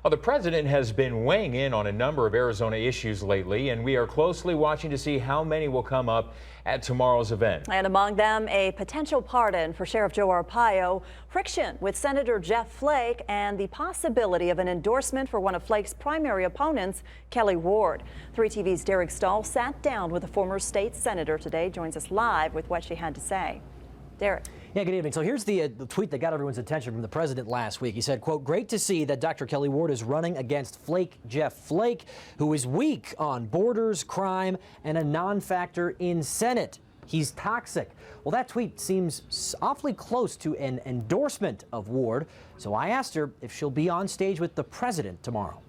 Well, the president has been weighing in on a number of Arizona issues lately, and we are closely watching to see how many will come up at tomorrow's event. And among them, a potential pardon for Sheriff Joe Arpaio, friction with Senator Jeff Flake, and the possibility of an endorsement for one of Flake's primary opponents, Kelli Ward. 3TV's Derek Stahl sat down with a former state senator today, joins us live with what she had to say. Derek. Yeah, good evening. So here's the tweet that got everyone's attention from the president last week. He said, quote, "Great to see that Dr. Kelli Ward is running against Jeff Flake, who is weak on borders, crime, and a non-factor in Senate. He's toxic." Well, that tweet seems awfully close to an endorsement of Ward. So I asked her if she'll be on stage with the president tomorrow.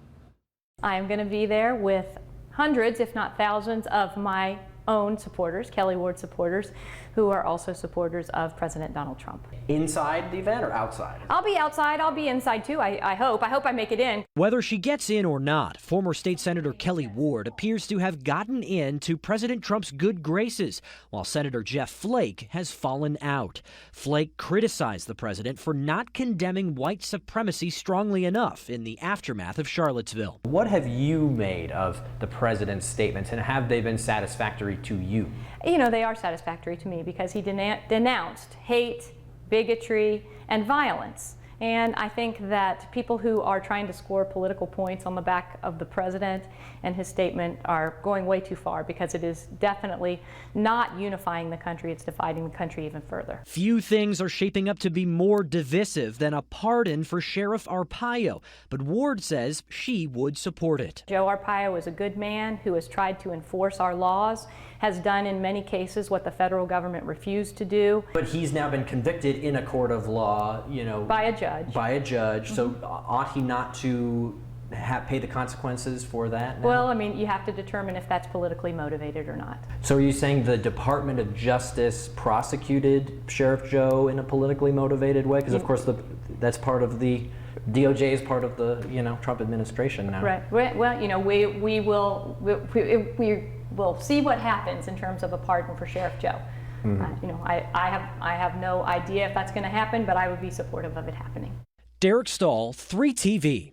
I'm going to be there with hundreds, if not thousands, of my own supporters, Kelli Ward supporters, who are also supporters of President Donald Trump. Inside the event or outside? I'll be outside. I'll be inside too. I hope. I hope I make it in. Whether she gets in or not, former state Senator Kelli Ward appears to have gotten into President Trump's good graces, while Senator Jeff Flake has fallen out. Flake criticized the president for not condemning white supremacy strongly enough in the aftermath of Charlottesville. What have you made of the president's statements, and have they been satisfactory to you? You know, they are satisfactory to me because he denounced hate, bigotry, and violence. And I think that people who are trying to score political points on the back of the president and his statement are going way too far, because it is definitely not unifying the country. It's dividing the country even further. Few things are shaping up to be more divisive than a pardon for Sheriff Arpaio, but Ward says she would support it. Joe Arpaio is a good man who has tried to enforce our laws, has done in many cases what the federal government refused to do. But he's now been convicted in a court of law, you know, by a judge. So ought he not to pay the consequences for that now? Well, I mean, you have to determine if that's politically motivated or not. So are you saying the Department of Justice prosecuted Sheriff Joe in a politically motivated way? Because of course that's part of the DOJ is part of the Trump administration now. Right. Well, you know, we will see what happens in terms of a pardon for Sheriff Joe. You know, I have no idea if that's going to happen, but I would be supportive of it happening. Derek Stahl, 3TV.